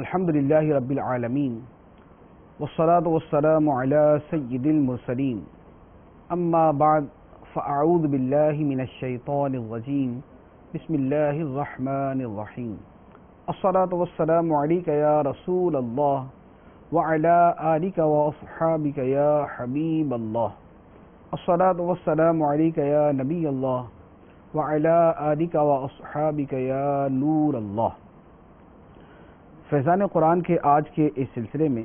الحمد للہ رب العالمین والصلاة والسلام علی سید المرسلین اما بعد فاعوذ باللہ من الشیطان الرجیم بسم اللہ الرحمن الرحیم الصلاة والسلام علیک یا رسول اللہ وعلی آلک واصحابک یا حبیب اللہ الصلاة والسلام علیک یا نبی اللہ وعلی آلک واصحابک یا نور اللہ۔ فیضان قرآن کے آج کے اس سلسلے میں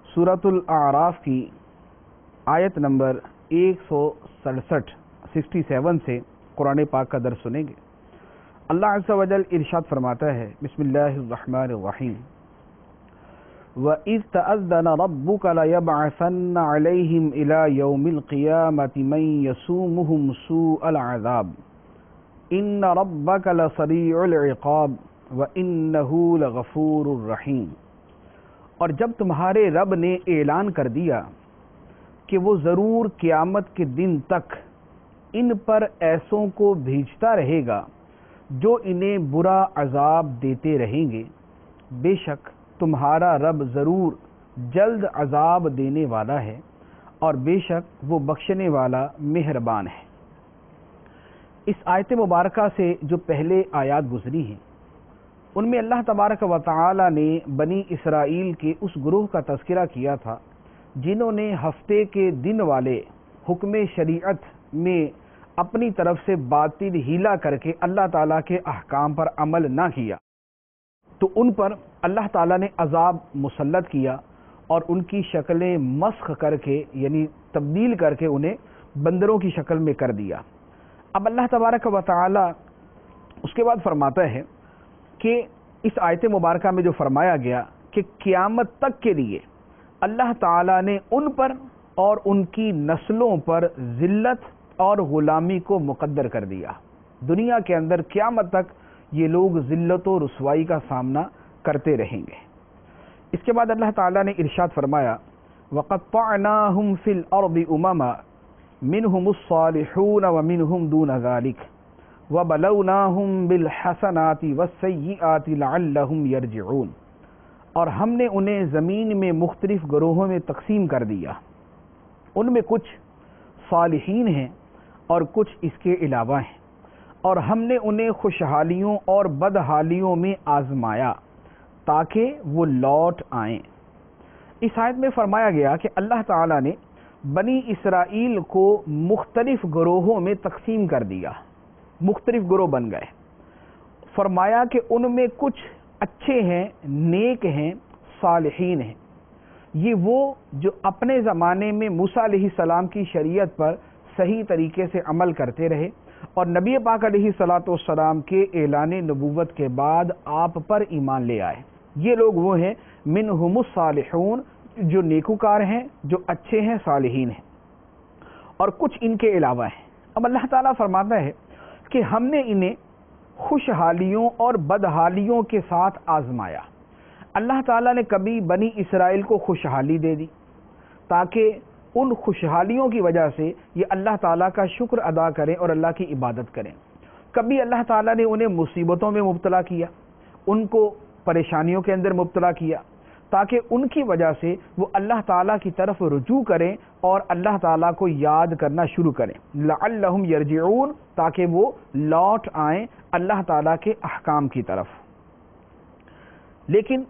سورۃ الاعراف کی آیت نمبر 167 سے قرآن پاک کا درس سنیں گے۔ اللہ عز و جل ارشاد فرماتا ہے، بسم اللہ الرحمن الرحیم، وَإِذْ تَأَذَّنَ رَبُّكَ لَيَبْعَثَنَّ عَلَيْهِمْ إِلَى يَوْمِ الْقِيَامَةِ مَنْ يَسُومُهُمْ سُوءَ الْعَذَابِ إِنَّ رَبَّكَ لَسَرِيعُ الْعِقَابِ وَإِنَّهُ لَغَفُورٌ رَحِيمٌ۔ اور جب تمہارے رب نے اعلان کر دیا کہ وہ ضرور قیامت کے دن تک ان پر ایسوں کو بھیجتا رہے گا جو انہیں برا عذاب دیتے رہیں گے، بے شک تمہارا رب ضرور جلد عذاب دینے والا ہے اور بے شک وہ بخشنے والا مہربان ہے۔ اس آیت مبارکہ سے جو پہلے آیات گزری ہیں ان میں اللہ تبارک و تعالی نے بنی اسرائیل کے اس گروہ کا تذکرہ کیا تھا جنہوں نے ہفتے کے دن والے حکم شریعت میں اپنی طرف سے باطل ہیلا کر کے اللہ تعالیٰ کے احکام پر عمل نہ کیا، تو ان پر اللہ تعالیٰ نے عذاب مسلط کیا اور ان کی شکلیں مسخ کر کے یعنی تبدیل کر کے انہیں بندروں کی شکل میں کر دیا۔ اب اللہ تبارک و تعالی اس کے بعد فرماتا ہے کہ اس آیت مبارکہ میں جو فرمایا گیا کہ قیامت تک کے لیے اللہ تعالیٰ نے ان پر اور ان کی نسلوں پر ذلت اور غلامی کو مقدر کر دیا۔ دنیا کے اندر قیامت تک یہ لوگ ذلت و رسوائی کا سامنا کرتے رہیں گے۔ اس کے بعد اللہ تعالیٰ نے ارشاد فرمایا، وَقَطَّعْنَاهُمْ فِي الْأَرْضِ أُمَمًا مِّنْهُمُ الصَّالِحُونَ وَمِنْهُمْ دُونَ ذَلِكَ وَبَلَوْنَاهُمْ بِالْحَسَنَاتِ وَالسَّيِّئَاتِ لَعَلَّهُمْ يَرْجِعُونَ۔ اور ہم نے انہیں زمین میں مختلف گروہوں میں تقسیم کر دیا، ان میں کچھ صالحین ہیں اور کچھ اس کے علاوہ ہیں، اور ہم نے انہیں خوشحالیوں اور بدحالیوں میں آزمایا تاکہ وہ لوٹ آئیں۔ اس آیت میں فرمایا گیا کہ اللہ تعالیٰ نے بنی اسرائیل کو مختلف گروہوں میں تقسیم کر دیا، مختلف گروہ بن گئے۔ فرمایا کہ ان میں کچھ اچھے ہیں، نیک ہیں، صالحین ہیں۔ یہ وہ جو اپنے زمانے میں موسیٰ علیہ السلام کی شریعت پر صحیح طریقے سے عمل کرتے رہے اور نبی پاک علیہ السلام کے اعلان نبوت کے بعد آپ پر ایمان لے آئے۔ یہ لوگ وہ ہیں منہم الصالحون، جو نیکوکار ہیں، جو اچھے ہیں، صالحین ہیں، اور کچھ ان کے علاوہ ہیں۔ اب اللہ تعالیٰ فرماتا ہے کہ ہم نے انہیں خوشحالیوں اور بدحالیوں کے ساتھ آزمایا۔ اللہ تعالیٰ نے کبھی بنی اسرائیل کو خوشحالی دے دی تاکہ ان خوشحالیوں کی وجہ سے یہ اللہ تعالیٰ کا شکر ادا کریں اور اللہ کی عبادت کریں۔ کبھی اللہ تعالیٰ نے انہیں مصیبتوں میں مبتلا کیا، ان کو پریشانیوں کے اندر مبتلا کیا تاکہ ان کی وجہ سے وہ اللہ تعالیٰ کی طرف رجوع کریں اور اللہ تعالیٰ کو یاد کرنا شروع کریں، لعلہم یرجعون، تاکہ وہ لوٹ آئیں اللہ تعالیٰ کے احکام کی طرف۔ لیکن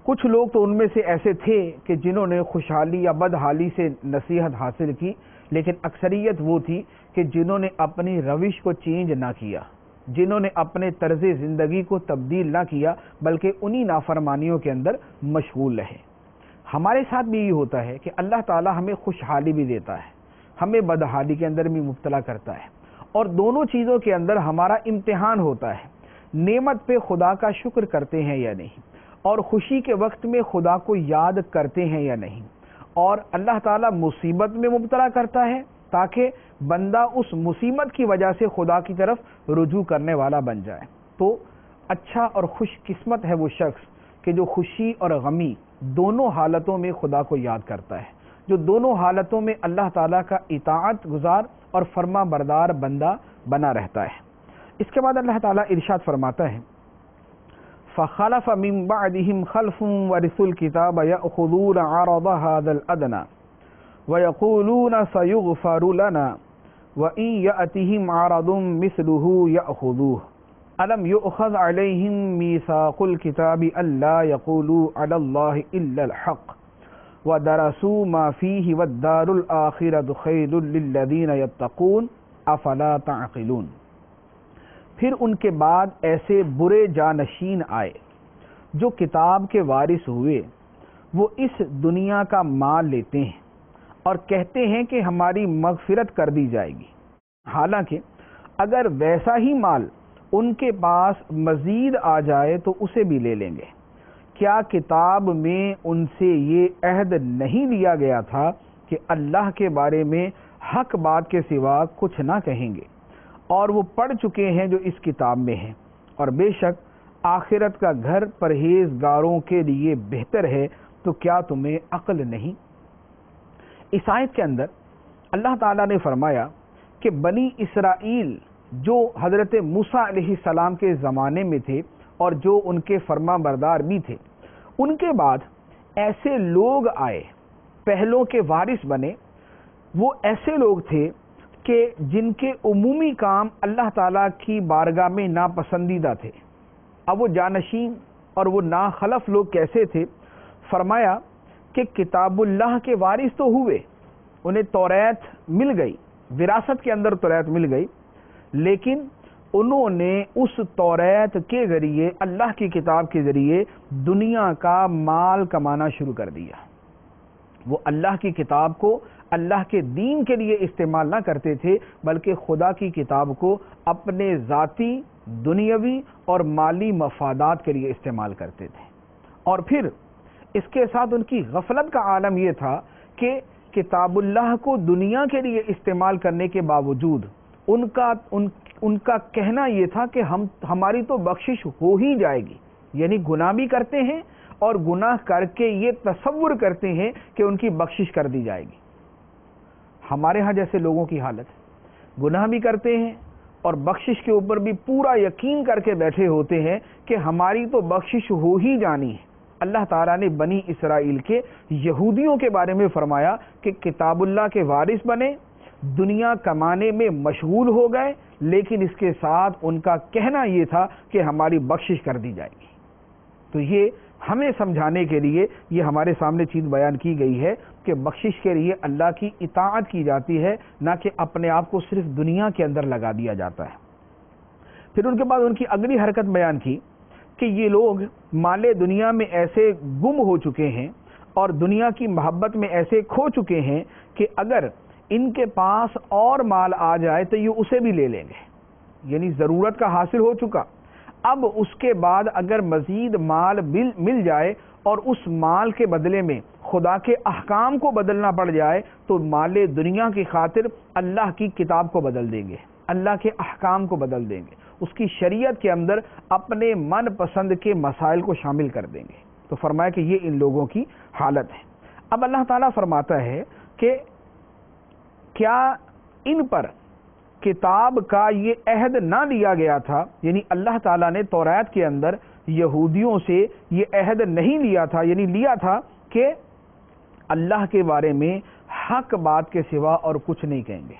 کچھ لوگ تو ان میں سے ایسے تھے کہ جنہوں نے خوشحالی یا بدحالی سے نصیحت حاصل کی، لیکن اکثریت وہ تھی کہ جنہوں نے اپنی روش کو چینج نہ کیا، جنہوں نے اپنے طرز زندگی کو تبدیل نہ کیا بلکہ انہی نافرمانیوں کے اندر مشغول رہے۔ ہمارے ساتھ بھی یہ ہوتا ہے کہ اللہ تعالیٰ ہمیں خوشحالی بھی دیتا ہے، ہمیں بدحالی کے اندر بھی مبتلا کرتا ہے، اور دونوں چیزوں کے اندر ہمارا امتحان ہوتا ہے۔ نعمت پہ خدا کا شکر کرتے ہیں یا نہیں، اور خوشی کے وقت میں خدا کو یاد کرتے ہیں یا نہیں، اور اللہ تعالیٰ مصیبت میں مبتلا کرتا ہے تاکہ بندہ اس مصیبت کی وجہ سے خدا کی طرف رجوع کرنے والا بن جائے۔ تو اچھا اور خوش قسمت ہے وہ شخص کہ جو خوشی اور غمی دونوں حالتوں میں خدا کو یاد کرتا ہے، جو دونوں حالتوں میں اللہ تعالیٰ کا اطاعت گزار اور فرما بردار بندہ بنا رہتا ہے۔ اس کے بعد اللہ تعالیٰ ارشاد فرماتا ہے، فخلف من بعدهم خلف ورثوا الكتاب يأخذون عرض هذا الأدنى ويقولون سيغفر لنا وإن يأتهم عرض مثله يأخذوه ألم يؤخذ عليهم ميثاق الكتاب ألا يقولوا على الله إلا الحق ودرسوا ما فيه والدار الآخرة خير للذين يتقون أفلا تعقلون۔ پھر ان کے بعد ایسے برے جانشین آئے جو کتاب کے وارث ہوئے، وہ اس دنیا کا مال لیتے ہیں اور کہتے ہیں کہ ہماری مغفرت کر دی جائے گی، حالانکہ اگر ویسا ہی مال ان کے پاس مزید آ جائے تو اسے بھی لے لیں گے۔ کیا کتاب میں ان سے یہ عہد نہیں لیا گیا تھا کہ اللہ کے بارے میں حق بات کے سوا کچھ نہ کہیں گے، اور وہ پڑھ چکے ہیں جو اس کتاب میں ہیں، اور بے شک آخرت کا گھر پرہیزگاروں کے لیے بہتر ہے، تو کیا تمہیں عقل نہیں؟ اس آیت کے اندر اللہ تعالیٰ نے فرمایا کہ بنی اسرائیل جو حضرت موسیٰ علیہ السلام کے زمانے میں تھے اور جو ان کے فرما بردار بھی تھے، ان کے بعد ایسے لوگ آئے، پہلوں کے وارث بنے۔ وہ ایسے لوگ تھے کہ جن کے عمومی کام اللہ تعالیٰ کی بارگاہ میں ناپسندیدہ تھے۔ اب وہ جانشین اور وہ ناخلف لوگ کیسے تھے؟ فرمایا کہ کتاب اللہ کے وارث تو ہوئے، انہیں توریت مل گئی، وراثت کے اندر توریت مل گئی، لیکن انہوں نے اس توریت کے ذریعے، اللہ کی کتاب کے ذریعے دنیا کا مال کمانا شروع کر دیا۔ وہ اللہ کی کتاب کو اللہ کے دین کے لیے استعمال نہ کرتے تھے، بلکہ خدا کی کتاب کو اپنے ذاتی، دنیاوی اور مالی مفادات کے لیے استعمال کرتے تھے۔ اور پھر اس کے ساتھ ان کی غفلت کا عالم یہ تھا کہ کتاب اللہ کو دنیا کے لیے استعمال کرنے کے باوجود ان کا کہنا یہ تھا کہ ہماری تو بخشش ہو ہی جائے گی، یعنی گناہ بھی کرتے ہیں اور گناہ کر کے یہ تصور کرتے ہیں کہ ان کی بخشش کر دی جائے گی۔ ہمارے ہاں جیسے لوگوں کی حالت، گناہ بھی کرتے ہیں اور بخشش کے اوپر بھی پورا یقین کر کے بیٹھے ہوتے ہیں کہ ہماری تو بخشش ہو ہی جانی ہے۔ اللہ تعالیٰ نے بنی اسرائیل کے یہودیوں کے بارے میں فرمایا کہ کتاب اللہ کے وارث بنے، دنیا کمانے میں مشغول ہو گئے، لیکن اس کے ساتھ ان کا کہنا یہ تھا کہ ہماری بخشش کر دی جائے گی۔ تو یہ ہمیں سمجھانے کے لیے یہ ہمارے سامنے چیز بیان کی گئی ہے کہ بخشش کے لیے اللہ کی اطاعت کی جاتی ہے، نہ کہ اپنے آپ کو صرف دنیا کے اندر لگا دیا جاتا ہے۔ پھر ان کے بعد ان کی اگلی حرکت بیان کی کہ یہ لوگ مال دنیا میں ایسے گم ہو چکے ہیں اور دنیا کی محبت میں ایسے کھو چکے ہیں کہ اگر ان کے پاس اور مال آ جائے تو یہ اسے بھی لے لیں گے، یعنی ضرورت کا حاصل ہو چکا، اب اس کے بعد اگر مزید مال مل جائے اور اس مال کے بدلے میں خدا کے احکام کو بدلنا پڑ جائے تو مال دنیا کی خاطر اللہ کی کتاب کو بدل دیں گے، اللہ کے احکام کو بدل دیں گے، اس کی شریعت کے اندر اپنے من پسند کے مسائل کو شامل کر دیں گے۔ تو فرمایا کہ یہ ان لوگوں کی حالت ہے۔ اب اللہ تعالیٰ فرماتا ہے کہ کیا ان پر کتاب کا یہ عہد نہ لیا گیا تھا، یعنی اللہ تعالیٰ نے توریت کے اندر یہودیوں سے یہ عہد نہیں لیا تھا، یعنی لیا تھا کہ اللہ کے بارے میں حق بات کے سوا اور کچھ نہیں کہیں گے،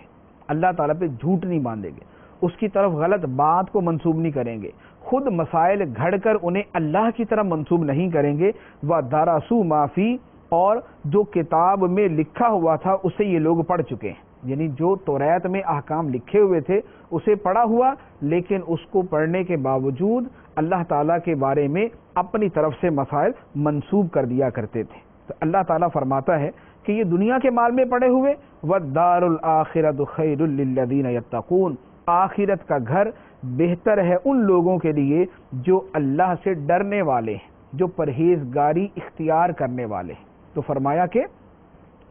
اللہ تعالیٰ پہ جھوٹ نہیں باندھیں گے، اس کی طرف غلط بات کو منسوب نہیں کریں گے، خود مسائل گھڑ کر انہیں اللہ کی طرف منسوب نہیں کریں گے، وَدَرَسُوا مَا فِي، اور جو کتاب میں لکھا ہوا تھا اسے یہ لوگ پڑھ چکے ہیں، یعنی جو توریت میں احکام لکھے ہوئے تھے اسے پڑھا ہوا، لیکن اس کو پڑھنے کے باوجود اللہ تعالیٰ کے بارے میں اپنی طرف سے مسائل منسوب کر دیا کرتے تھے۔ تو اللہ تعالیٰ فرماتا ہے کہ یہ دنیا کے مال میں پڑے ہوئے، وَالدَّارُ الْآخِرَةُ خَيْرٌ لِّلَّذِينَ يَتَّقُونَ، آخرت کا گھر بہتر ہے ان لوگوں کے لیے جو اللہ سے ڈرنے والے ہیں، جو پرہیزگاری اختیار کرنے والے ہیں۔ تو فرمایا کہ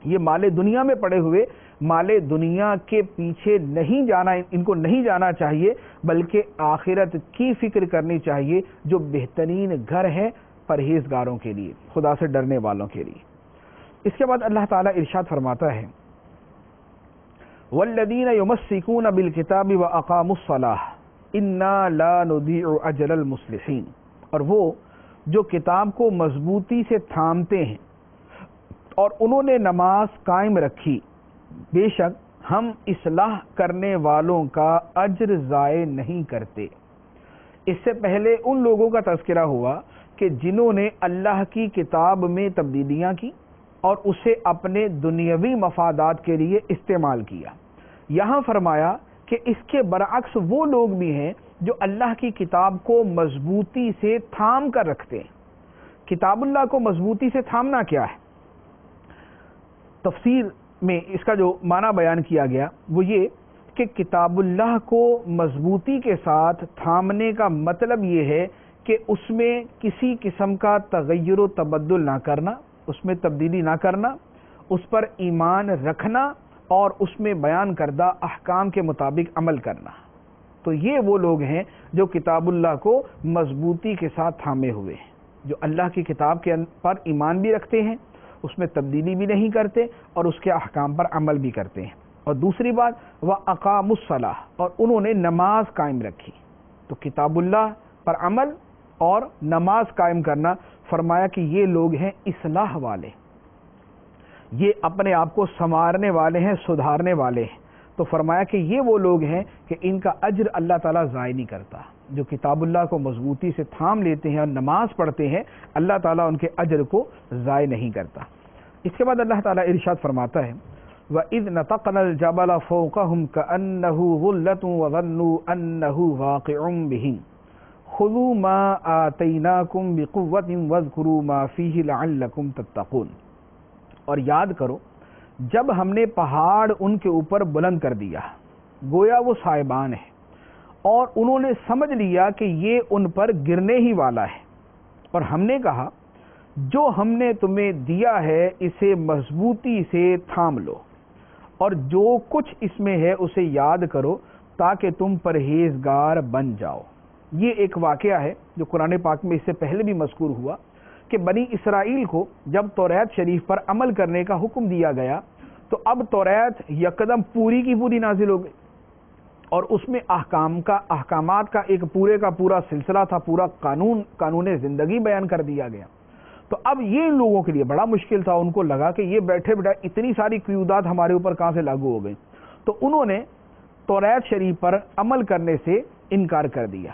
یہ مال دنیا میں پڑے ہوئے مال دنیا کے پیچھے نہیں جانا، ان کو نہیں جانا چاہیے، بلکہ آخرت کی فکر کرنی چاہیے جو بہترین گھر ہے پرہیزگاروں کے لیے، خدا سے ڈرنے والوں کے لیے۔ اس کے بعد اللہ تعالیٰ ارشاد فرماتا ہے وَالَّذِينَ يُمَسِّكُونَ بِالْكِتَابِ وَأَقَامُوا الصَّلَاةَ إِنَّا لَا نُضِيعُ أَجْرَ الْمُصْلِحِينَ، اور وہ جو کتاب کو مضبوطی سے تھامتے ہیں اور انہوں نے نماز قائم رکھی، بے شک ہم اصلاح کرنے والوں کا اجر ضائع نہیں کرتے۔ اس سے پہلے ان لوگوں کا تذکرہ ہوا کہ جنہوں نے اللہ کی کتاب میں تبدیلیاں کی اور اسے اپنے دنیاوی مفادات کے لیے استعمال کیا۔ یہاں فرمایا کہ اس کے برعکس وہ لوگ بھی ہیں جو اللہ کی کتاب کو مضبوطی سے تھام کر رکھتے ہیں۔ کتاب اللہ کو مضبوطی سے تھامنا کیا ہے؟ تفسیر میں اس کا جو معنی بیان کیا گیا وہ یہ کہ کتاب اللہ کو مضبوطی کے ساتھ تھامنے کا مطلب یہ ہے کہ اس میں کسی قسم کا تغیر و تبدل نہ کرنا، اس میں تبدیلی نہ کرنا، اس پر ایمان رکھنا اور اس میں بیان کردہ احکام کے مطابق عمل کرنا۔ تو یہ وہ لوگ ہیں جو کتاب اللہ کو مضبوطی کے ساتھ تھامے ہوئے ہیں، جو اللہ کی کتاب کے پر ایمان بھی رکھتے ہیں، اس میں تبدیلی بھی نہیں کرتے اور اس کے احکام پر عمل بھی کرتے ہیں۔ اور دوسری بات وَأَقَامُوا الصَّلَاةَ، اور انہوں نے نماز قائم رکھی۔ تو کتاب اللہ پر عمل اور نماز قائم کرنا، فرمایا کہ یہ لوگ ہیں اصلاح والے، یہ اپنے آپ کو سنوارنے والے ہیں، سدھارنے والے ہیں۔ تو فرمایا کہ یہ وہ لوگ ہیں کہ ان کا اجر اللہ تعالیٰ ضائع نہیں کرتا۔ جو کتاب اللہ کو مضبوطی سے تھام لیتے ہیں اور نماز پڑھتے ہیں، اللہ تعالیٰ ان کے اجر کو ضائع نہیں کرتا۔ اس کے بعد اللہ تعالیٰ ارشاد فرماتا ہے وَإِذْ نَتَقْنَا الْجَبَلَ فَوْقَهُمْ كَأَنَّهُ ظُلَّةٌ وَظَنُّوا أَنَّهُ وَاقِعٌ بِهِمْ خُذُوا مَا آتَيْنَاكُمْ بِقُوَّةٍ وَاذْكُرُوا مَا فِيهِ لَعَلَّكُمْ تَتَّقُونَ، اور یاد کرو جب ہم نے پہاڑ ان کے اوپر بلند کر دیا، گویا وہ سائبان ہے، اور انہوں نے سمجھ لیا کہ یہ ان پر گرنے ہی والا ہے، اور ہم نے کہا جو ہم نے تمہیں دیا ہے اسے مضبوطی سے تھام لو، اور جو کچھ اس میں ہے اسے یاد کرو تاکہ تم پرہیزگار بن جاؤ۔ یہ ایک واقعہ ہے جو قرآن پاک میں اس سے پہلے بھی مذکور ہوا کہ بنی اسرائیل کو جب توریت شریف پر عمل کرنے کا حکم دیا گیا تو اب توریت یکدم پوری کی پوری نازل ہو گئی، اور اس میں احکامات کا ایک پورے کا پورا سلسلہ تھا، پورا قانون زندگی بیان کر دیا گیا۔ تو اب یہ لوگوں کے لیے بڑا مشکل تھا، ان کو لگا کہ یہ بیٹھے اتنی ساری قیودات ہمارے اوپر کہاں سے لاگو ہو گئی، تو انہوں نے توریت شریف پر عمل کرنے سے انکار کر دیا۔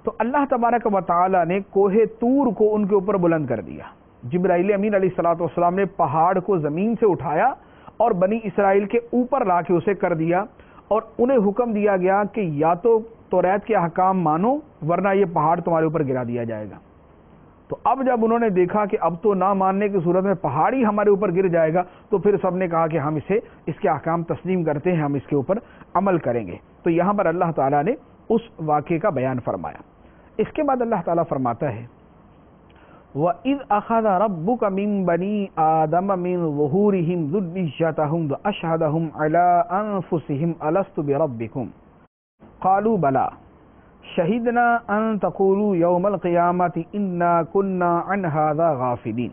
تو اللہ تبارک و تعالی نے کوہ طور کو ان کے اوپر بلند کر دیا۔ جبرائیل امین علیہ الصلوۃ والسلام نے پہاڑ کو زمین سے اٹھایا اور بنی اسرائیل کے اوپر لا کے اسے کر دیا، اور انہیں حکم دیا گیا کہ یا تو توریت کے احکام مانو ورنہ یہ پہاڑ تمہارے اوپر گرا دیا جائے گا۔ تو اب جب انہوں نے دیکھا کہ اب تو نہ ماننے کی صورت میں پہاڑ ہی ہمارے اوپر گر جائے گا، تو پھر سب نے کہا کہ ہم اس کے احکام تسلیم کرتے ہیں، ہم اس کے اوپر عمل کریں گے۔ تو یہاں پر اللہ تعالیٰ نے اس واقعے کا بیان فرمایا۔ اس کے بعد اللہ تعالیٰ فرماتا ہے وَإِذْ أَخَذَ رَبُّكَ مِنْ بَنِي آدَمَ مِنْ ظُهُورِهِمْ ذُرِّيَّتَهُمْ وَأَشْهَدَهُمْ عَلَىٰ أَنفُسِهِمْ أَلَسْتُ بِرَبِّكُمْ قَالُوا بَلَىٰ شَهِدْنَا أَن تَقُولُوا يَوْمَ الْقِيَامَةِ إِنَّا كُنَّا عَنْ هَٰذَا غَافِلِينَ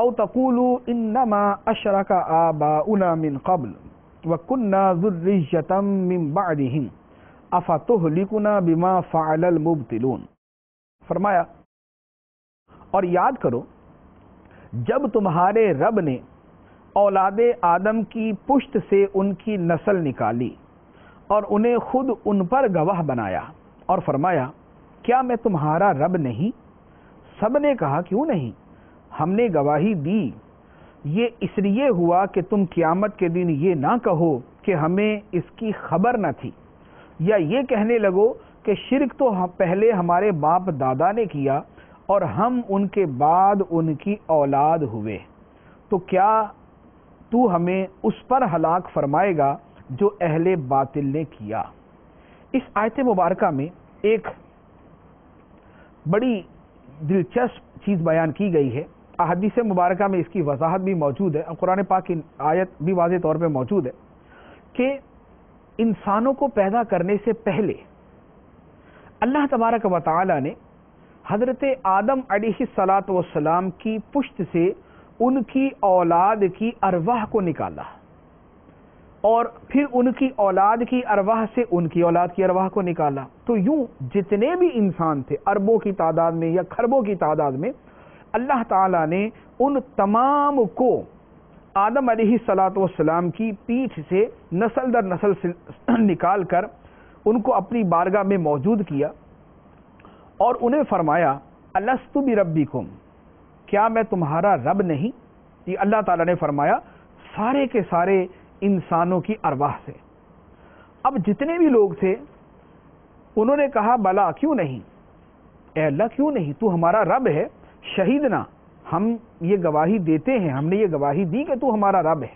أَوْ تَقُولُوا إِنَّمَا أَشْرَكَ آبَاؤُنَا مِنْ قَبْلُ وَكُنَّا ذُرِّيَّةً مِّن بَعْدِهِمْ أَفَتُهْلِكُنَا بِمَا فَعَلَ الْمُبْطِلُونَ، فرمایا اور یاد کرو جب تمہارے رب نے اولاد آدم کی پشت سے ان کی نسل نکالی اور انہیں خود ان پر گواہ بنایا اور فرمایا کیا میں تمہارا رب نہیں؟ سب نے کہا کیوں نہیں، ہم نے گواہی دی۔ یہ اس لیے ہوا کہ تم قیامت کے دن یہ نہ کہو کہ ہمیں اس کی خبر نہ تھی، یا یہ کہنے لگو کہ شرک تو پہلے ہمارے باپ دادا نے کیا اور ہم ان کے بعد ان کی اولاد ہوئے، تو کیا تو ہمیں اس پر ہلاک فرمائے گا جو اہل باطل نے کیا۔ اس آیت مبارکہ میں ایک بڑی دلچسپ چیز بیان کی گئی ہے، احادیث مبارکہ میں اس کی وضاحت بھی موجود ہے، اور قرآن پاک کی آیت بھی واضح طور پہ موجود ہے کہ انسانوں کو پیدا کرنے سے پہلے اللہ تبارک و تعالی نے حضرت آدم علیہ الصلاۃ والسلام کی پشت سے ان کی اولاد کی ارواح کو نکالا، اور پھر ان کی اولاد کی ارواح سے ان کی اولاد کی ارواح کو نکالا. تو یوں جتنے بھی انسان تھے اربوں کی تعداد میں یا کھربوں کی تعداد میں، اللہ تعالیٰ نے ان تمام کو آدم علیہ السلام کی پیٹھ سے نسل در نسل نکال کر ان کو اپنی بارگاہ میں موجود کیا اور انہیں فرمایا الستُ بربکم، کیا میں تمہارا رب نہیں؟ یہ اللہ تعالیٰ نے فرمایا سارے کے سارے انسانوں کی ارواح سے. اب جتنے بھی لوگ تھے انہوں نے کہا بلا، کیوں نہیں، اے اللہ کیوں نہیں، تو ہمارا رب ہے، شہیدنا، ہم یہ گواہی دیتے ہیں، ہم نے یہ گواہی دی کہ تو ہمارا رب ہے.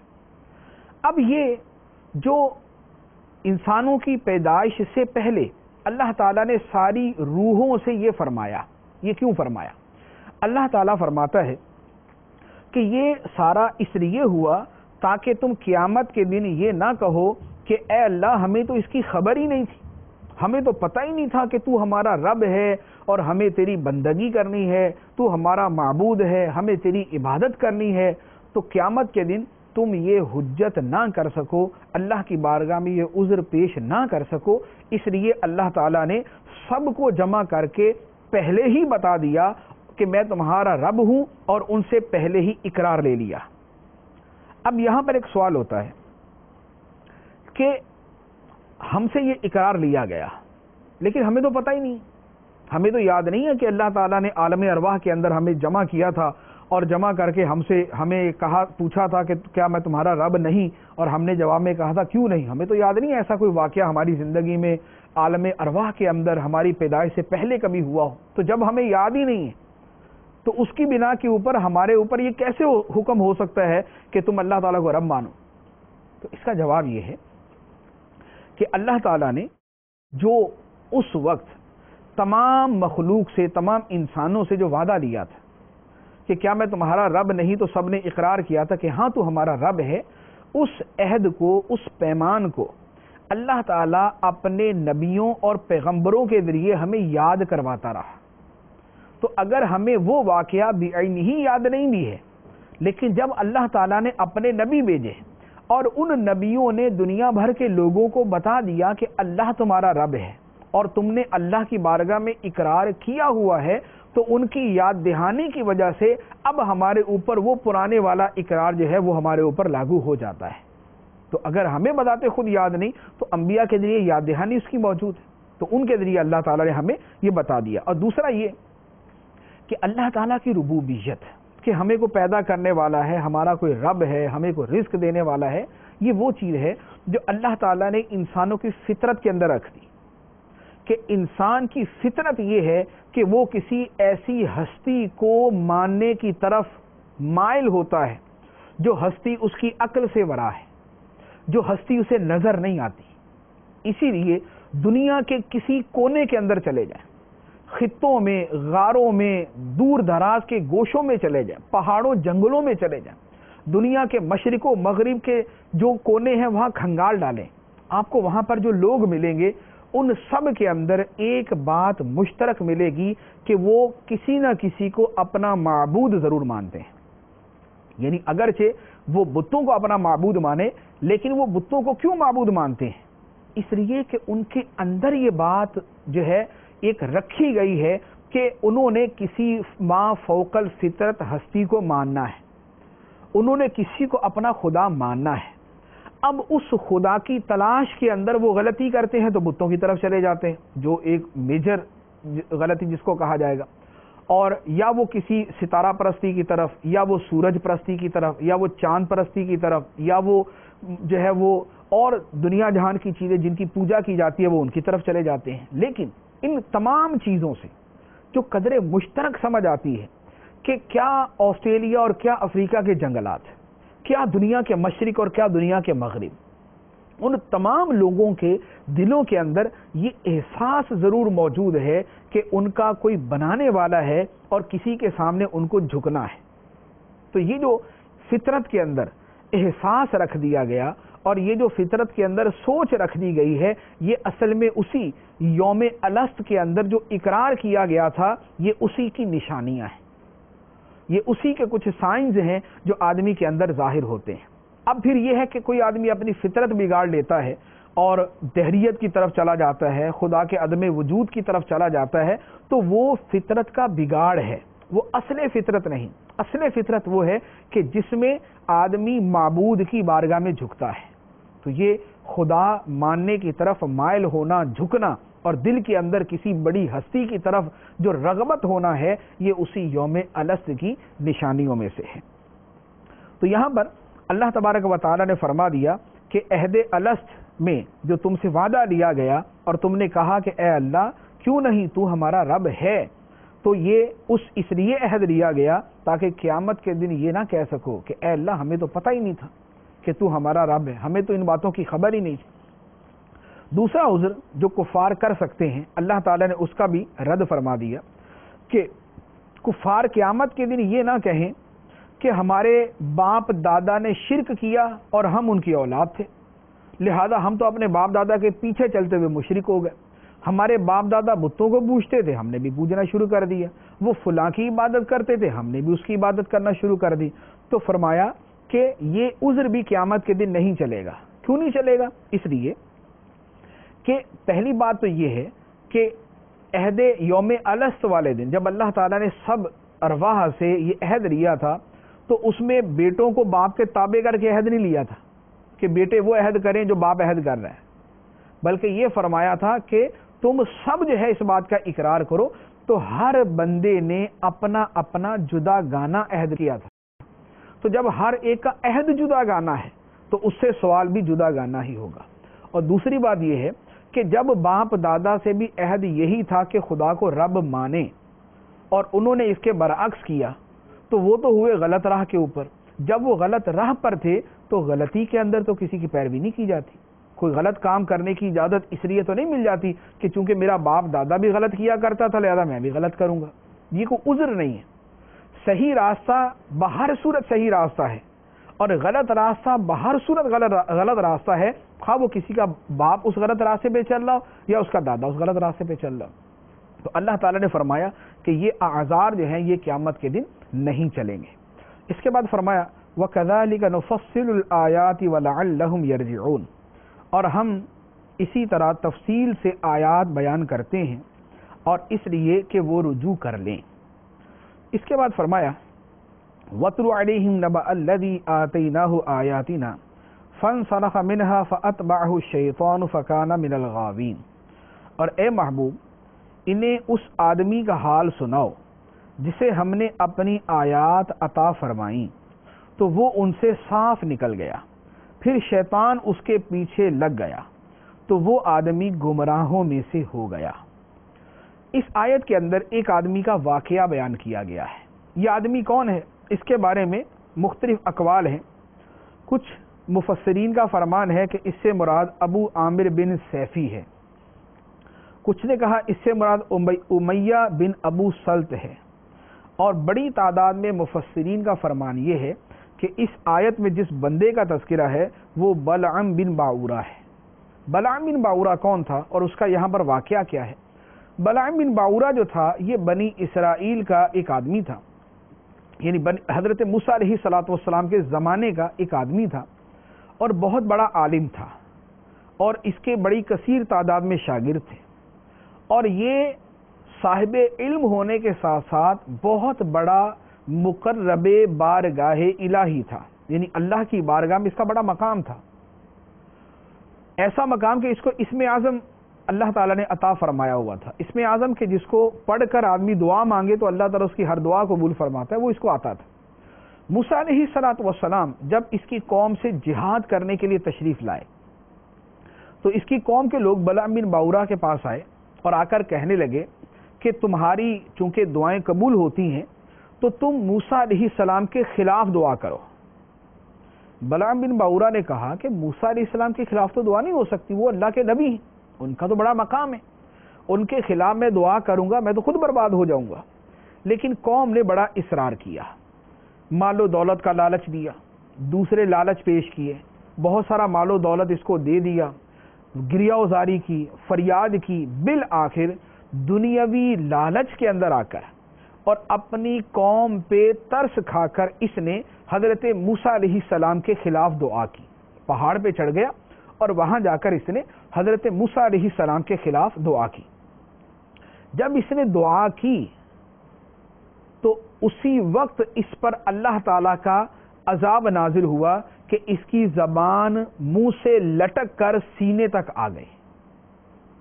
اب یہ جو انسانوں کی پیدائش سے پہلے اللہ تعالیٰ نے ساری روحوں سے یہ فرمایا، یہ کیوں فرمایا؟ اللہ تعالیٰ فرماتا ہے کہ یہ سارا اس لیے ہوا تاکہ تم قیامت کے دن یہ نہ کہو کہ اے اللہ ہمیں تو اس کی خبر ہی نہیں تھی، ہمیں تو پتہ ہی نہیں تھا کہ تو ہمارا رب ہے اور ہمیں تیری بندگی کرنی ہے، تو ہمارا معبود ہے، ہمیں تیری عبادت کرنی ہے. تو قیامت کے دن تم یہ حجت نہ کر سکو، اللہ کی بارگاہ میں یہ عذر پیش نہ کر سکو، اس لیے اللہ تعالیٰ نے سب کو جمع کر کے پہلے ہی بتا دیا کہ میں تمہارا رب ہوں، اور ان سے پہلے ہی اقرار لے لیا. اب یہاں پر ایک سوال ہوتا ہے کہ ہم سے یہ اقرار لیا گیا لیکن ہمیں تو پتہ ہی نہیں، ہمیں تو یاد نہیں ہے کہ اللہ تعالیٰ نے عالم ارواح کے اندر ہمیں جمع کیا تھا اور جمع کر کے ہمیں پوچھا تھا کہ کیا میں تمہارا رب نہیں، اور ہم نے جواب میں کہا تھا کیوں نہیں. ہمیں تو یاد نہیں ہے ایسا کوئی واقعہ ہماری زندگی میں عالم ارواح کے اندر ہماری پیدائش سے پہلے کبھی ہوا ہو. تو جب ہمیں یاد ہی نہیں ہے تو اس کی بنا کے اوپر ہمارے اوپر یہ کیسے حکم ہو سکتا ہے کہ تم اللہ تعالیٰ کو رب مانو؟ تو اس کا جواب یہ ہے کہ اللہ تعالیٰ نے جو اس وقت تمام مخلوق سے، تمام انسانوں سے جو وعدہ لیا تھا کہ کیا میں تمہارا رب نہیں، تو سب نے اقرار کیا تھا کہ ہاں تو ہمارا رب ہے. اس عہد کو، اس پیمان کو اللہ تعالیٰ اپنے نبیوں اور پیغمبروں کے ذریعے ہمیں یاد کرواتا رہا. تو اگر ہمیں وہ واقعہ بعینہ ہی یاد نہیں بھی ہے، لیکن جب اللہ تعالیٰ نے اپنے نبی بھیجے اور ان نبیوں نے دنیا بھر کے لوگوں کو بتا دیا کہ اللہ تمہارا رب ہے اور تم نے اللہ کی بارگاہ میں اقرار کیا ہوا ہے، تو ان کی یاد دہانی کی وجہ سے اب ہمارے اوپر وہ پرانے والا اقرار جو ہے وہ ہمارے اوپر لاگو ہو جاتا ہے. تو اگر ہمیں بتاتے خود یاد نہیں تو انبیاء کے ذریعے یاد دہانی اس کی موجود ہے، تو ان کے ذریعے اللہ تعالیٰ نے ہمیں یہ بتا دیا. اور دوسرا یہ کہ اللہ تعالیٰ کی ربوبیت، کہ ہمیں کو پیدا کرنے والا ہے، ہمارا کوئی رب ہے، ہمیں کوئی رزق دینے والا ہے، یہ وہ چیز ہے جو اللہ تعالیٰ نے انسانوں کی فطرت کے اندر رکھ دی. کہ انسان کی فطرت یہ ہے کہ وہ کسی ایسی ہستی کو ماننے کی طرف مائل ہوتا ہے جو ہستی اس کی عقل سے ورا ہے، جو ہستی اسے نظر نہیں آتی. اسی لیے دنیا کے کسی کونے کے اندر چلے جائیں، خطوں میں، غاروں میں، دور دراز کے گوشوں میں چلے جائیں، پہاڑوں جنگلوں میں چلے جائیں، دنیا کے مشرق و مغرب کے جو کونے ہیں وہاں کھنگال ڈالیں، آپ کو وہاں پر جو لوگ ملیں گے ان سب کے اندر ایک بات مشترک ملے گی کہ وہ کسی نہ کسی کو اپنا معبود ضرور مانتے ہیں. یعنی اگرچہ وہ بتوں کو اپنا معبود مانے، لیکن وہ بتوں کو کیوں معبود مانتے ہیں؟ اس لیے کہ ان کے اندر یہ بات جو ہے ایک رکھی گئی ہے کہ انہوں نے کسی ما فوق الفطرت ہستی کو ماننا ہے، انہوں نے کسی کو اپنا خدا ماننا ہے. اب اس خدا کی تلاش کے اندر وہ غلطی کرتے ہیں تو بتوں کی طرف چلے جاتے ہیں، جو ایک میجر غلطی جس کو کہا جائے گا، اور یا وہ کسی ستارہ پرستی کی طرف، یا وہ سورج پرستی کی طرف، یا وہ چاند پرستی کی طرف، یا وہ جو ہے وہ اور دنیا جہان کی چیزیں جن کی پوجا کی جاتی ہے وہ ان کی طرف چلے جاتے ہیں. لیکن ان تمام چیزوں سے جو قدر مشترک سمجھ آتی ہے کہ کیا آسٹریلیا اور کیا افریقہ کے جنگلات، کیا دنیا کے مشرق اور کیا دنیا کے مغرب، ان تمام لوگوں کے دلوں کے اندر یہ احساس ضرور موجود ہے کہ ان کا کوئی بنانے والا ہے اور کسی کے سامنے ان کو جھکنا ہے. تو یہ جو فطرت کے اندر احساس رکھ دیا گیا اور یہ جو فطرت کے اندر سوچ رکھ دی گئی ہے، یہ اصل میں اسی یوم الست کے اندر جو اقرار کیا گیا تھا یہ اسی کی نشانیاں ہیں، یہ اسی کے کچھ سائنز ہیں جو آدمی کے اندر ظاہر ہوتے ہیں. اب پھر یہ ہے کہ کوئی آدمی اپنی فطرت بگاڑ لیتا ہے اور دہریت کی طرف چلا جاتا ہے، خدا کے عدم وجود کی طرف چلا جاتا ہے، تو وہ فطرت کا بگاڑ ہے، وہ اصل فطرت نہیں۔ اصل فطرت وہ ہے کہ جس میں آدمی معبود کی بارگاہ میں جھکتا ہے۔ تو یہ خدا ماننے کی طرف مائل ہونا، جھکنا، اور دل کے اندر کسی بڑی ہستی کی طرف جو رغبت ہونا ہے، یہ اسی یوم الست کی نشانیوں میں سے ہے۔ تو یہاں پر اللہ تبارک و تعالی نے فرما دیا کہ عہد الست میں جو تم سے وعدہ لیا گیا اور تم نے کہا کہ اے اللہ کیوں نہیں تو ہمارا رب ہے، تو یہ اس لیے عہد لیا گیا تاکہ قیامت کے دن یہ نہ کہہ سکو کہ اے اللہ ہمیں تو پتہ ہی نہیں تھا کہ تو ہمارا رب ہے، ہمیں تو ان باتوں کی خبر ہی نہیں تھی۔ دوسرا عذر جو کفار کر سکتے ہیں، اللہ تعالیٰ نے اس کا بھی رد فرما دیا کہ کفار قیامت کے دن یہ نہ کہیں کہ ہمارے باپ دادا نے شرک کیا اور ہم ان کی اولاد تھے، لہذا ہم تو اپنے باپ دادا کے پیچھے چلتے ہوئے مشرک ہو گئے۔ ہمارے باپ دادا بتوں کو پوجتے تھے، ہم نے بھی پوجنا شروع کر دیا۔ وہ فلاں کی عبادت کرتے تھے، ہم نے بھی اس کی عبادت کرنا شروع کر دی۔ تو فرمایا کہ یہ عذر بھی قیامت کے دن نہیں چلے گا۔ کیوں نہیں چلے گا؟ اس لیے کہ پہلی بات تو یہ ہے کہ عہد یوم الست والے دن جب اللہ تعالیٰ نے سب ارواح سے یہ عہد لیا تھا، تو اس میں بیٹوں کو باپ کے تابع کر کے عہد نہیں لیا تھا کہ بیٹے وہ عہد کریں جو باپ عہد کر رہا ہے، بلکہ یہ فرمایا تھا کہ تم سب جو ہے اس بات کا اقرار کرو۔ تو ہر بندے نے اپنا اپنا جدا گانا عہد کیا تھا، تو جب ہر ایک کا عہد جدا گانا ہے تو اس سے سوال بھی جدا گانا ہی ہوگا۔ اور دوسری بات یہ ہے کہ جب باپ دادا سے بھی عہد یہی تھا کہ خدا کو رب مانے اور انہوں نے اس کے برعکس کیا، تو وہ تو ہوئے غلط راہ کے اوپر۔ جب وہ غلط راہ پر تھے تو غلطی کے اندر تو کسی کی پیروی نہیں کی جاتی، کوئی غلط کام کرنے کی اجازت اس لیے تو نہیں مل جاتی کہ چونکہ میرا باپ دادا بھی غلط کیا کرتا تھا لہذا میں بھی غلط کروں گا۔ یہ کوئی عذر نہیں ہے۔ صحیح راستہ بہر صورت صحیح راستہ ہے، اور غلط راستہ بہر صورت غلط راستہ ہے، خواہ وہ کسی کا باپ اس غلط راستے پہ چل رہا ہو یا اس کا دادا اس غلط راستے پہ چل رہا ہو۔ تو اللہ تعالیٰ نے فرمایا کہ یہ اعذار جو ہیں یہ قیامت کے دن نہیں چلیں گے۔ اس کے بعد فرمایا وَكَذَلِكَ نُفَصِّلُ الْآيَاتِ وَلَعَلَّهُمْ يَرْجِعُونَ، اور ہم اسی طرح تفصیل سے آیات بیان کرتے ہیں اور اس لیے کہ وہ رجوع کر لیں۔ اس کے بعد فرمایا وَاتْلُ عَلَيْهِمْ نَبَأَ الَّذِي آتَيْنَاهُ آيَاتِنَا فَانْسَلَخَ مِنْهَا فَأَتْبَعَهُ الشَّيْطَانُ فَكَانَ مِنَ الْغَاوِينَ، اور اے محبوب انہیں اس آدمی کا حال سناؤ جسے ہم نے اپنی آیات عطا فرمائیں تو وہ ان سے صاف نکل گیا، پھر شیطان اس کے پیچھے لگ گیا تو وہ آدمی گمراہوں میں سے ہو گیا۔ اس آیت کے اندر ایک آدمی کا واقعہ بیان کیا گیا ہے۔ یہ آدمی کون ہے؟ اس کے بارے میں مختلف اقوال ہیں۔ کچھ مفسرین کا فرمان ہے کہ اس سے مراد ابو عامر بن سیفی ہے، کچھ نے کہا اس سے مراد امیہ بن ابو سلط ہے، اور بڑی تعداد میں مفسرین کا فرمان یہ ہے کہ اس آیت میں جس بندے کا تذکرہ ہے وہ بلعم بن باعورہ ہے۔ بلعم بن باعورہ کون تھا اور اس کا یہاں پر واقعہ کیا ہے؟ بلعم بن باعورہ جو تھا یہ بنی اسرائیل کا ایک آدمی تھا، یعنی حضرت موسیٰ علیہ السلام کے زمانے کا ایک آدمی تھا، اور بہت بڑا عالم تھا، اور اس کے بڑی کثیر تعداد میں شاگرد تھے، اور یہ صاحب علم ہونے کے ساتھ ساتھ بہت بڑا مقرب بارگاہ الہی تھا، یعنی اللہ کی بارگاہ میں اس کا بڑا مقام تھا، ایسا مقام کہ اس کو اسم اعظم اللہ تعالیٰ نے عطا فرمایا ہوا تھا۔ اسم اعظم کہ جس کو پڑھ کر آدمی دعا مانگے تو اللہ تعالیٰ اس کی ہر دعا قبول فرماتا ہے، وہ اس کو آتا تھا۔ موسیٰ علیہ السلام جب اس کی قوم سے جہاد کرنے کے لیے تشریف لائے تو اس کی قوم کے لوگ بلعم بن باعورہ کے پاس آئے اور آ کر کہنے لگے کہ تمہاری چونکہ دعائیں قبول ہوتی ہیں تو تم موسیٰ علیہ السلام کے خلاف دعا کرو۔ بلعم بن باعورہ نے کہا کہ موسیٰ علیہ السلام کے خلاف تو دعا نہیں ہو سکتی، وہ اللہ کے نبی ہیں، ان کا تو بڑا مقام ہے، ان کے خلاف میں دعا کروں گا میں تو خود برباد ہو جاؤں گا۔ لیکن قوم نے بڑا اصرار کیا، مال و دولت کا لالچ دیا، دوسرے لالچ پیش کیے، بہت سارا مال و دولت اس کو دے دیا، گریہ وزاری کی، فریاد کی، بالآخر دنیاوی لالچ کے اندر آ کر اور اپنی قوم پہ ترس کھا کر اس نے حضرت موسیٰ علیہ السلام کے خلاف دعا کی. پہاڑ پہ چڑھ گیا اور وہاں جا کر اس نے حضرت موسیٰ علیہ السلام کے خلاف دعا کی. جب اس نے دعا کی تو اسی وقت اس پر اللہ تعالی کا عذاب نازل ہوا کہ اس کی زبان منہ سے لٹک کر سینے تک آ گئی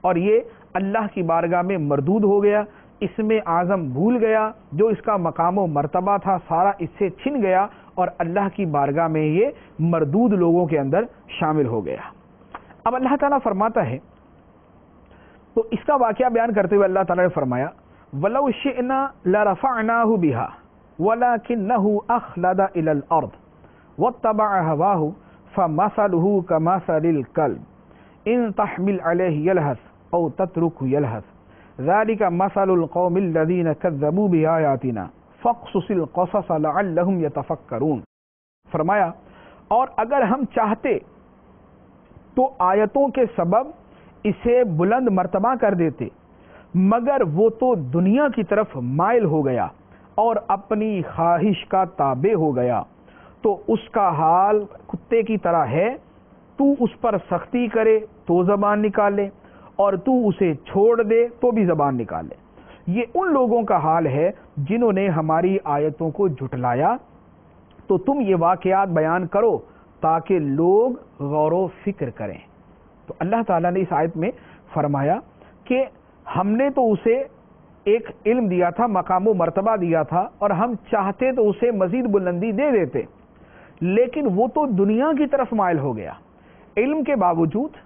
اور یہ اللہ کی بارگاہ میں مردود ہو گیا. اس میں اعظم بھول گیا، جو اس کا مقام و مرتبہ تھا سارا اس سے چھن گیا اور اللہ کی بارگاہ میں یہ مردود لوگوں کے اندر شامل ہو گیا. اب اللہ تعالیٰ فرماتا ہے، تو اس کا واقعہ بیان کرتے ہوئے اللہ تعالیٰ نے فرمایا وَلَوْ شِئْنَا لَرَفَعْنَاهُ بِهَا وَلَكِنَّهُ أَخْلَدَ إِلَى الْأَرْضِ وَاتَّبَعَ هَوَاهُ فَمَثَلُهُ كَمَثَلِ الْكَلْبِ إِن تَحْمِلْ عَلَيْهِ يَلْهَثْ أَوْ تَتْرُكْهُ يَلْهَثْ ذَلِكَ مَثَلُ الْقَوْمِ الَّذِينَ كَذَّبُوا بِآيَاتِنَا فَاقْصُصِ الْقَصَصَ لَعَلَّهُمْ يَتَفَكَّرُونَ. فرمایا اور اگر ہم چاہتے تو آیتوں کے سبب اسے بلند مرتبہ کر دیتے، مگر وہ تو دنیا کی طرف مائل ہو گیا اور اپنی خواہش کا تابع ہو گیا، تو اس کا حال کتے کی طرح ہے. تو اس پر سختی کرے تو زبان نکالے اور تو اسے چھوڑ دے تو بھی زبان نکالے. یہ ان لوگوں کا حال ہے جنہوں نے ہماری آیتوں کو جھٹلایا. تو تم یہ واقعات بیان کرو تاکہ لوگ غور و فکر کریں. تو اللہ تعالیٰ نے اس آیت میں فرمایا کہ ہم نے تو اسے ایک علم دیا تھا، مقام و مرتبہ دیا تھا، اور ہم چاہتے تو اسے مزید بلندی دے دیتے، لیکن وہ تو دنیا کی طرف مائل ہو گیا. علم کے باوجود،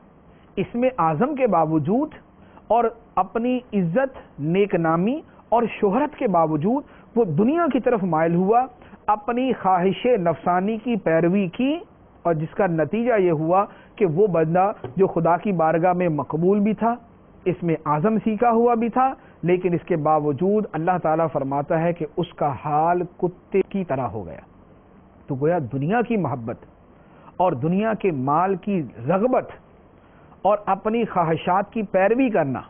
اس میں اعظم کے باوجود اور اپنی عزت، نیک نامی اور شہرت کے باوجود وہ دنیا کی طرف مائل ہوا، اپنی خواہش نفسانی کی پیروی کی، اور جس کا نتیجہ یہ ہوا کہ وہ بندہ جو خدا کی بارگاہ میں مقبول بھی تھا، اس میں اعظم سیکھا ہوا بھی تھا، لیکن اس کے باوجود اللہ تعالیٰ فرماتا ہے کہ اس کا حال کتے کی طرح ہو گیا. تو گویا دنیا کی محبت اور دنیا کے مال کی رغبت اور اپنی خواہشات کی پیروی کرنا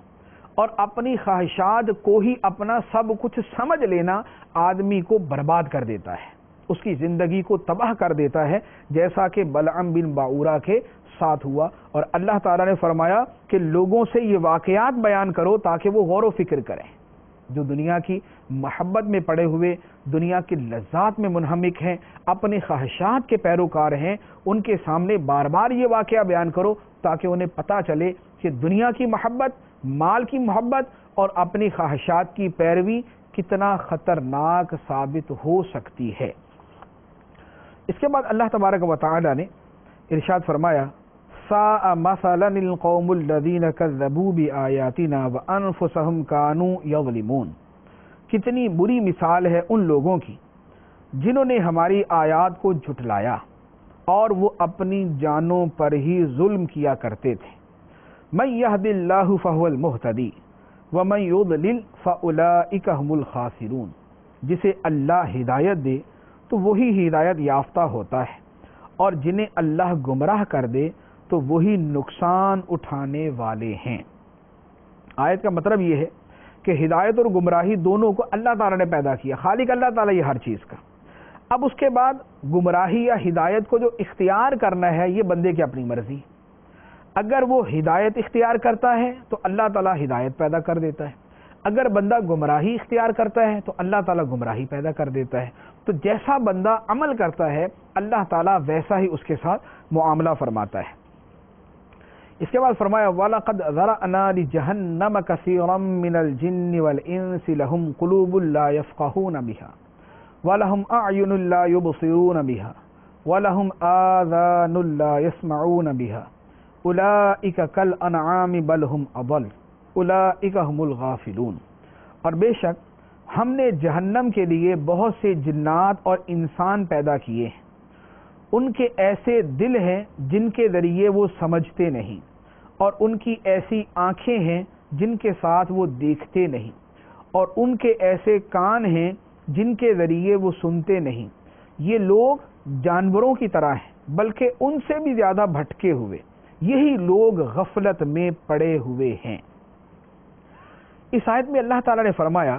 اور اپنی خواہشات کو ہی اپنا سب کچھ سمجھ لینا آدمی کو برباد کر دیتا ہے، اس کی زندگی کو تباہ کر دیتا ہے، جیسا کہ بلعم بن باورہ کے ساتھ ہوا. اور اللہ تعالیٰ نے فرمایا کہ لوگوں سے یہ واقعات بیان کرو تاکہ وہ غور و فکر کریں. جو دنیا کی محبت میں پڑے ہوئے، دنیا کی لذات میں منہمک ہیں، اپنی خواہشات کے پیروکار ہیں، ان کے سامنے بار بار یہ واقعہ بیان کرو تاکہ انہیں پتہ چلے کہ دنیا کی محبت، مال کی محبت اور اپنی خواہشات کی پیروی کتنا خطرناک ثابت ہو سکتی ہے. اس کے بعد اللہ تبارک و تعالی نے ارشاد فرمایا ساء مثلا القوم الذین کذبوا بآیاتنا وانفسهم كانوا یظلمون. کتنی بری مثال ہے ان لوگوں کی جنہوں نے ہماری آیات کو جھٹلایا اور وہ اپنی جانوں پر ہی ظلم کیا کرتے تھے. من یہد اللہ فہو المہتدی ومن یضلل فاولئک هم الخاسرون. جسے اللہ ہدایت دے تو وہی ہدایت یافتہ ہوتا ہے، اور جنہیں اللہ گمراہ کر دے تو وہی نقصان اٹھانے والے ہیں. آیت کا مطلب یہ ہے کہ ہدایت اور گمراہی دونوں کو اللہ تعالیٰ نے پیدا کیا، خالق اللہ تعالیٰ یہ ہر چیز کا. اب اس کے بعد گمراہی یا ہدایت کو جو اختیار کرنا ہے یہ بندے کی اپنی مرضی. اگر وہ ہدایت اختیار کرتا ہے تو اللہ تعالیٰ ہدایت پیدا کر دیتا ہے، اگر بندہ گمراہی اختیار کرتا ہے تو اللہ تعالیٰ گمراہی پیدا کر دیتا ہے. تو جیسا بندہ عمل کرتا ہے اللہ تعالیٰ ویسا ہی اس کے ساتھ معاملہ فرماتا ہے. اس کے بعد فرمایا وَلَقَدْ ذَرَأْنَا لِجَهَنَّمَ كَثِيرًا مِّنَ الْجِنِّ وَالْإِنسِ لَهُمْ قُلُوبٌ لَّا يَفْقَهُونَ بِهَا وَلَهُمْ أَعْيُنٌ لَّا يُبْصِرُونَ بِهَا وَلَهُمْ آذَانٌ لَّا يَسْمَعُونَ بِهَا أُولَٰئِكَ كَالْأَنْعَامِ بَلْ هُمْ أَضَلُّ أُولَٰئِكَ هُمُ الْغَافِلُونَ. اور بے شک ہم نے جہنم کے لیے بہت سے جنات اور انسان پیدا کیے ہیں، ان کے ایسے دل ہیں جن کے ذریعے وہ سمجھتے نہیں، اور ان کی ایسی آنکھیں ہیں جن کے ساتھ وہ دیکھتے نہیں، اور ان کے ایسے کان ہیں جن کے ذریعے وہ سنتے نہیں. یہ لوگ جانوروں کی طرح ہیں بلکہ ان سے بھی زیادہ بھٹکے ہوئے، یہی لوگ غفلت میں پڑے ہوئے ہیں. اس آیت میں اللہ تعالیٰ نے فرمایا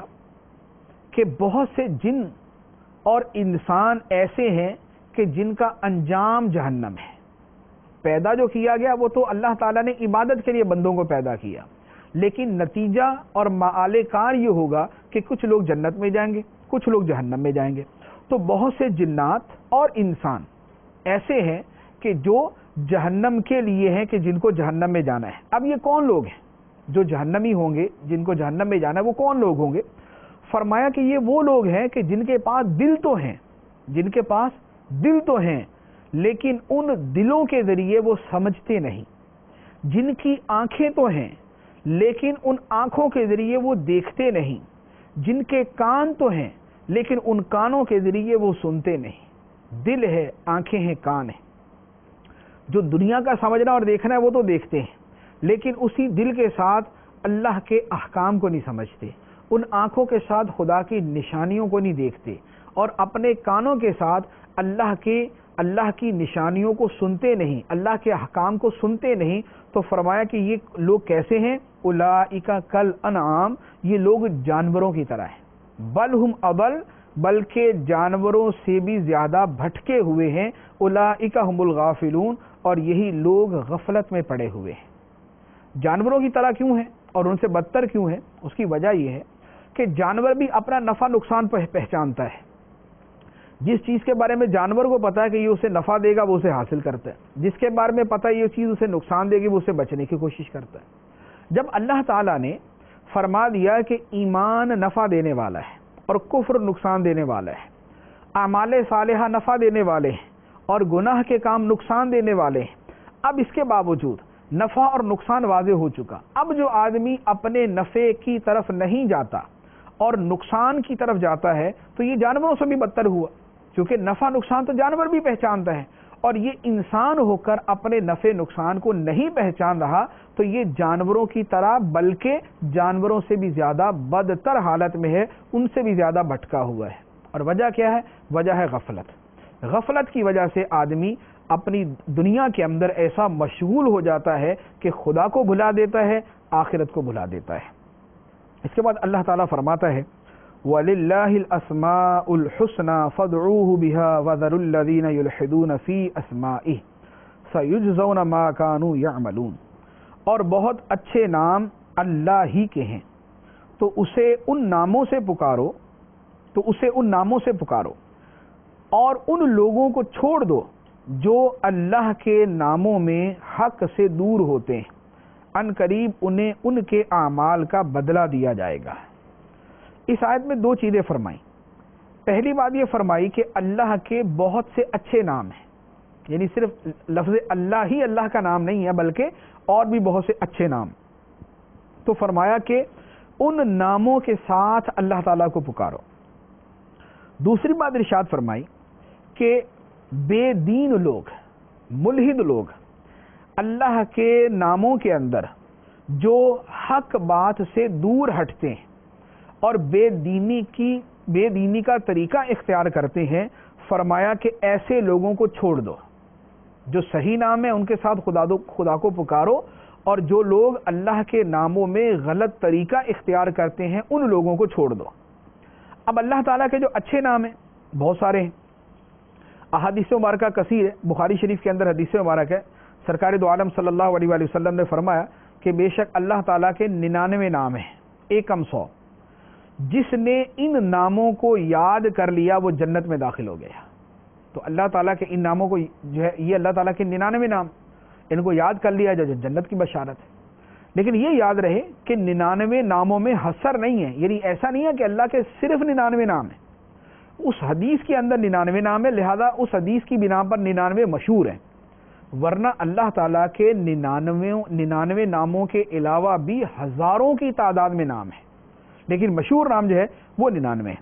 کہ بہت سے جن اور انسان ایسے ہیں کہ جن کا انجام جہنم ہے. پیدا جو کیا گیا وہ تو اللہ تعالیٰ نے عبادت کے لیے بندوں کو پیدا کیا، لیکن نتیجہ اور مآل کار یہ ہوگا کہ کچھ لوگ جنت میں جائیں گے، کچھ لوگ جہنم میں جائیں گے. تو بہت سے جنات اور انسان ایسے ہیں کہ جو جہنم کے لیے ہیں، کہ جن کو جہنم میں جانا ہے. اب یہ کون لوگ ہیں جو جہنمی ہوں گے، جن کو جہنم میں جانا ہے؟ وہ کون لوگ ہوں گے؟ فرمایا کہ یہ وہ لوگ ہیں کہ جن کے پاس دل تو ہیں، جن کے پاس دل تو ہیں، لیکن ان دلوں کے ذریعے وہ سمجھتے نہیں. جن کی آنکھیں تو ہیں لیکن ان آنکھوں کے ذریعے وہ دیکھتے نہیں. جن کے کان تو ہیں لیکن ان کانوں کے ذریعے وہ سنتے نہیں. دل ہے، آنکھیں ہیں، کان ہیں. جو دنیا کا سمجھنا اور دیکھنا ہے وہ تو دیکھتے ہیں، لیکن اسی دل کے ساتھ اللہ کے احکام کو نہیں سمجھتے. ان آنکھوں کے ساتھ خدا کی نشانیوں کو نہیں دیکھتے، اور اپنے کانوں کے ساتھ اللہ کی نشانیوں کو سنتے نہیں، اللہ کے احکام کو سنتے نہیں. تو فرمایا کہ یہ لوگ کیسے ہیں؟ اولئک کالانعام، یہ لوگ جانوروں کی طرح ہیں. بل ہم اضل، بلکہ جانوروں سے بھی زیادہ بھٹکے ہوئے ہیں. اولئک هم الغافلون، اور یہی لوگ غفلت میں پڑے ہوئے ہیں. جانوروں کی طرح کیوں ہیں اور ان سے بدتر کیوں ہیں؟ اس کی وجہ یہ ہے کہ جانور بھی اپنا نفع نقصان پہچانتا ہے. جس چیز کے بارے میں جانور کو پتا ہے کہ یہ اسے نفع دے گا وہ اسے حاصل کرتا ہے، جس کے بارے میں پتا ہے یہ چیز اسے نقصان دے گی وہ اسے بچنے کی کوشش کرتا ہے. جب اللہ تعالیٰ نے فرما دیا کہ ایمان نفع دینے والا ہے اور کفر نقصان دینے والا ہے، اعمال صالحہ نفع دینے والے ہیں اور گناہ کے کام نقصان دینے والے ہیں، اب اس کے باوجود نفع اور نقصان واضح ہو چکا. اب جو آدمی اپنے نفع کی طرف نہیں جاتا اور نقصان کی طرف جاتا ہے تو یہ جانوروں سے بھی بدتر ہوا، کیونکہ نفع نقصان تو جانور بھی پہچانتا ہے، اور یہ انسان ہو کر اپنے نفع نقصان کو نہیں پہچان رہا تو یہ جانوروں کی طرح بلکہ جانوروں سے بھی زیادہ بدتر حالت میں ہے، ان سے بھی زیادہ بھٹکا ہوا ہے. اور وجہ کیا ہے؟ وجہ ہے غفلت. غفلت کی وجہ سے آدمی اپنی دنیا کے اندر ایسا مشغول ہو جاتا ہے کہ خدا کو بھلا دیتا ہے، آخرت کو بھلا دیتا ہے. اس کے بعد اللہ تعالیٰ فرماتا ہے وَلِلَّهِ الْأَسْمَاءُ الْحُسْنَى فَادْعُوهُ بِهَا وَذَرُوا الَّذِينَ يُلْحِدُونَ فِي أَسْمَائِهِ سَيُجْزَوْنَ مَا كَانُوا يَعْمَلُونَ. اور بہت اچھے نام اللہ ہی کے ہیں، تو اسے ان ناموں سے پکارو اور ان لوگوں کو چھوڑ دو جو اللہ کے ناموں میں حق سے دور ہوتے ہیں، ان قریب انہیں ان کے اعمال کا بدلہ دیا جائے گا. اس آیت میں دو چیزیں فرمائیں. پہلی بات یہ فرمائی کہ اللہ کے بہت سے اچھے نام ہیں، یعنی صرف لفظ اللہ ہی اللہ کا نام نہیں ہے بلکہ اور بھی بہت سے اچھے نام. تو فرمایا کہ ان ناموں کے ساتھ اللہ تعالیٰ کو پکارو. دوسری بات ارشاد فرمائی کہ بے دین لوگ، ملحد لوگ اللہ کے ناموں کے اندر جو حق بات سے دور ہٹتے ہیں اور بے دینی کا طریقہ اختیار کرتے ہیں، فرمایا کہ ایسے لوگوں کو چھوڑ دو. جو صحیح نام ہے ان کے ساتھ خدا کو پکارو، اور جو لوگ اللہ کے ناموں میں غلط طریقہ اختیار کرتے ہیں ان لوگوں کو چھوڑ دو. اب اللہ تعالیٰ کے جو اچھے نام ہیں بہت سارے ہیں، احادیث مبارکہ کثیر ہے. بخاری شریف کے اندر حدیث مبارک ہے، سرکار دو عالم صلی اللہ علیہ وآلہ وسلم نے فرمایا کہ بے شک اللہ تعالیٰ کے 99 نام ہیں، ایکم 100. جس نے ان ناموں کو یاد کر لیا وہ جنت میں داخل ہو گیا. تو اللہ تعالیٰ کے ان ناموں کو جو ہے، یہ اللہ تعالیٰ کے 99 نام، ان کو یاد کر لیا جو جنت کی بشارت ہے. لیکن یہ یاد رہے کہ 99 ناموں میں حصر نہیں ہے، یعنی ایسا نہیں ہے کہ اللہ کے صرف 99 نام ہیں. اس حدیث کے اندر 99 نام ہے، لہذا اس حدیث کی بنا پر 99 مشہور ہیں، ورنہ اللہ تعالیٰ کے 99 ناموں کے علاوہ بھی ہزاروں کی تعداد میں نام ہیں، لیکن مشہور نام جو ہے وہ 99 ہے.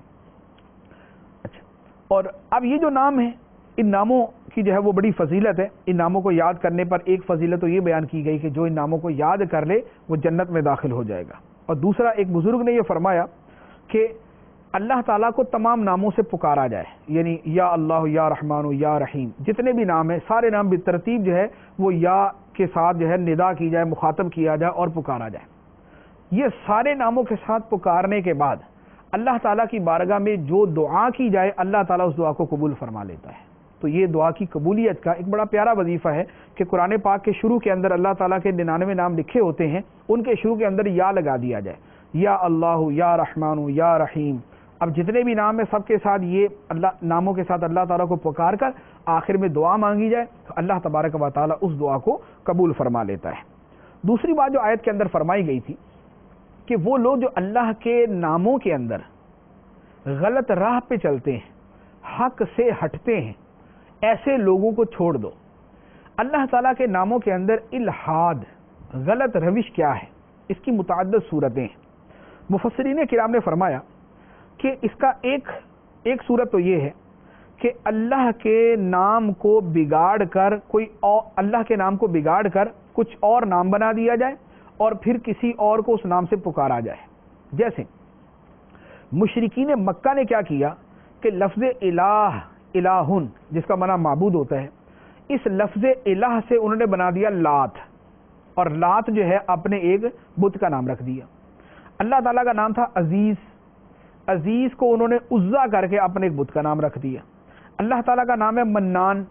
اچھا، اور اب یہ جو نام ہیں، ان ناموں کی جو ہے وہ بڑی فضیلت ہے. ان ناموں کو یاد کرنے پر ایک فضیلت تو یہ بیان کی گئی کہ جو ان ناموں کو یاد کر لے وہ جنت میں داخل ہو جائے گا. اور دوسرا، ایک بزرگ نے یہ فرمایا کہ اللہ تعالیٰ کو تمام ناموں سے پکارا جائے، یعنی یا اللہ، یا رحمان، یا رحیم، جتنے بھی نام ہیں سارے نام بالترتیب جو ہے وہ یا کے ساتھ جو ہے ندا کی جائے، مخاطب کیا جائے اور پکارا جائے. یہ سارے ناموں کے ساتھ پکارنے کے بعد اللہ تعالیٰ کی بارگاہ میں جو دعا کی جائے اللہ تعالیٰ اس دعا کو قبول فرما لیتا ہے۔ تو یہ دعا کی قبولیت کا ایک بڑا پیارا وظیفہ ہے کہ قرآن پاک کے شروع کے اندر اللہ تعالیٰ کے 99 نام لکھے ہوتے ہیں، ان کے شروع کے اندر یا لگا دیا جائے، یا اللہ، یا رحمان، یا رحیم۔ اب جتنے بھی نام ہیں سب کے ساتھ یہ اللہ ناموں کے ساتھ اللہ تعالیٰ کو پکار کر آخر میں دعا مانگی جائے تو اللہ تبارک و تعالیٰ اس دعا کو قبول فرما لیتا ہے۔ دوسری بات جو آیت کے اندر فرمائی گئی تھی کہ وہ لوگ جو اللہ کے ناموں کے اندر غلط راہ پہ چلتے ہیں، حق سے ہٹتے ہیں، ایسے لوگوں کو چھوڑ دو۔ اللہ تعالیٰ کے ناموں کے اندر الحاد، غلط روش کیا ہے؟ اس کی متعدد صورتیں ہیں۔ مفسرین کرام نے فرمایا کہ اس کا ایک صورت تو یہ ہے کہ اللہ کے نام کو بگاڑ کر اللہ کے نام کو بگاڑ کر کچھ اور نام بنا دیا جائے اور پھر کسی اور کو اس نام سے پکارا جائے۔ جیسے مشرکین مکہ نے کیا کیا کہ لفظ الہ، الہن جس کا معنی معبود ہوتا ہے، اس لفظ الہ سے انہوں نے بنا دیا لات، اور لات جو ہے اپنے ایک بت کا نام رکھ دیا۔ اللہ تعالیٰ کا نام تھا عزیز، عزیز کو انہوں نے عزا کر کے اپنے ایک بت کا نام رکھ دیا۔ اللہ تعالیٰ کا نام ہے منان،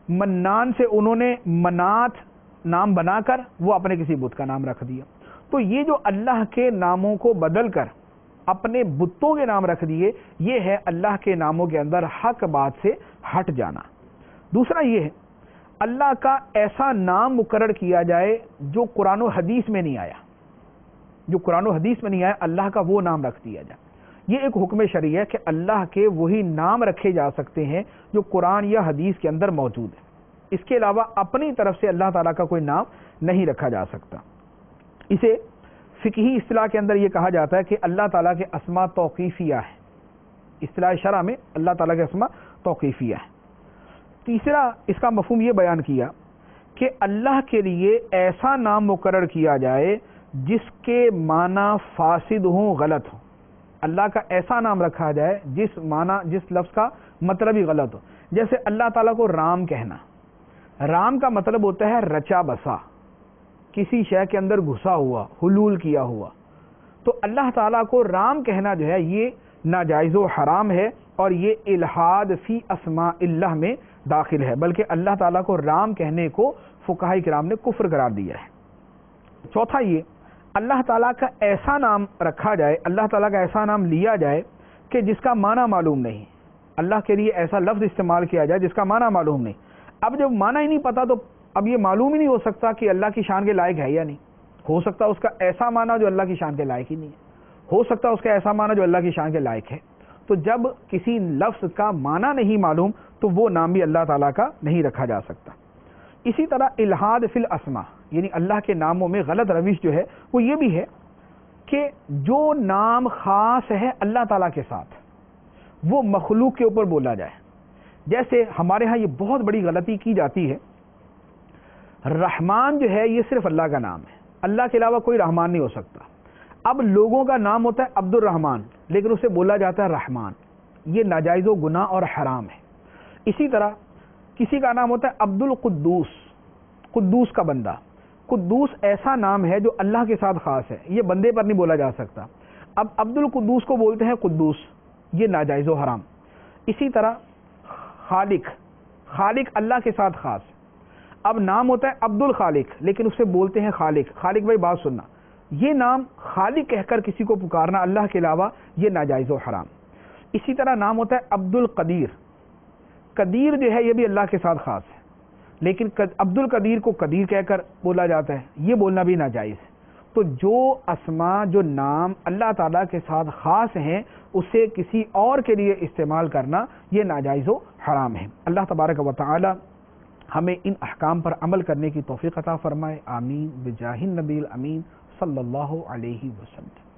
منان سے انہوں نے منات نام بنا کر وہ اپنے کسی بت کا نام رکھ دیا۔ تو یہ جو اللہ کے ناموں کو بدل کر اپنے بتوں کے نام رکھ دیے، یہ ہے اللہ کے ناموں کے اندر حق بات سے ہٹ جانا۔ دوسرا یہ ہے اللہ کا ایسا نام مقرر کیا جائے جو قرآن و حدیث میں نہیں آیا، جو قرآن و حدیث میں نہیں آیا اللہ کا وہ نام رکھ دیا جائے۔ یہ ایک حکم شرعی ہے کہ اللہ کے وہی نام رکھے جا سکتے ہیں جو قرآن یا حدیث کے اندر موجود ہے، اس کے علاوہ اپنی طرف سے اللہ تعالیٰ کا کوئی نام نہیں رکھا جا سکتا۔ اسے فقہی اصطلاح کے اندر یہ کہا جاتا ہے کہ اللہ تعالیٰ کے اسماء توقیفیہ ہے، اصطلاح شرع میں اللہ تعالیٰ کے اسماء توقیفیہ ہے۔ تیسرا اس کا مفہوم یہ بیان کیا کہ اللہ کے لیے ایسا نام مقرر کیا جائے جس کے معنی فاسد ہوں، غلط ہوں۔ اللہ کا ایسا نام رکھا جائے جس لفظ کا مطلب ہی غلط ہو۔ جیسے اللہ تعالیٰ کو رام کہنا، رام کا مطلب ہوتا ہے رچا بسا، کسی شے کے اندر گھسا ہوا، حلول کیا ہوا۔ تو اللہ تعالیٰ کو رام کہنا جو ہے یہ ناجائز و حرام ہے، اور یہ الحاد فی اسماء اللہ میں داخل ہے، بلکہ اللہ تعالیٰ کو رام کہنے کو فقہاء کرام نے کفر قرار دیا ہے۔ چوتھا یہ اللہ تعالیٰ کا ایسا نام رکھا جائے، اللہ تعالیٰ کا ایسا نام لیا جائے کہ جس کا معنی معلوم نہیں، اللہ کے لیے ایسا لفظ استعمال کیا جائے جس کا معنی معلوم نہیں۔ اب جب معنی ہی نہیں پتا تو اب یہ معلوم ہی نہیں ہو سکتا کہ اللہ کی شان کے لائق ہے یا نہیں۔ ہو سکتا اس کا ایسا معنی جو اللہ کی شان کے لائق ہی نہیں ہے، ہو سکتا اس کا ایسا معنی جو اللہ کی شان کے لائق ہے۔ تو جب کسی لفظ کا معنی نہیں معلوم تو وہ نام بھی اللہ تعالیٰ کا نہیں رکھا جا سکتا۔ اسی طرح الحاد فی الاسماء، یعنی اللہ کے ناموں میں غلط روش جو ہے وہ یہ بھی ہے کہ جو نام خاص ہے اللہ تعالیٰ کے ساتھ وہ مخلوق کے اوپر بولا جائے۔ جیسے ہمارے ہاں یہ بہت بڑی غلطی کی جاتی ہے، رحمان جو ہے یہ صرف اللہ کا نام ہے، اللہ کے علاوہ کوئی رحمان نہیں ہو سکتا۔ اب لوگوں کا نام ہوتا ہے عبد الرحمان لیکن اسے بولا جاتا ہے رحمان، یہ ناجائز و گناہ اور حرام ہے۔ اسی طرح کسی کا نام ہوتا ہے عبد القدوس، قدوس کا بندہ۔ قدوس ایسا نام ہے جو اللہ کے ساتھ خاص ہے، یہ بندے پر نہیں بولا جا سکتا۔ اب عبد القدوس کو بولتے ہیں قدوس، یہ ناجائز و حرام۔ اسی طرح خالق، خالق اللہ کے ساتھ خاص، اب نام ہوتا ہے عبد الخالق لیکن اسے بولتے ہیں خالق۔ خالق بھائی بات سننا، یہ نام خالق کہہ کر کسی کو پکارنا اللہ کے علاوہ یہ ناجائز و حرام۔ اسی طرح نام ہوتا ہے عبد القدیر، قدیر جو ہے یہ بھی اللہ کے ساتھ خاص ہے لیکن عبد القدیر کو قدیر کہہ کر بولا جاتا ہے، یہ بولنا بھی ناجائز ہے۔ تو جو اسماء، جو نام اللہ تعالیٰ کے ساتھ خاص ہیں اسے کسی اور کے لیے استعمال کرنا یہ ناجائز و حرام ہے۔ اللہ تبارک و تعالی ہمیں ان احکام پر عمل کرنے کی توفیق عطا فرمائے، آمین بجاہ النبی الامین صلی اللہ علیہ وسلم۔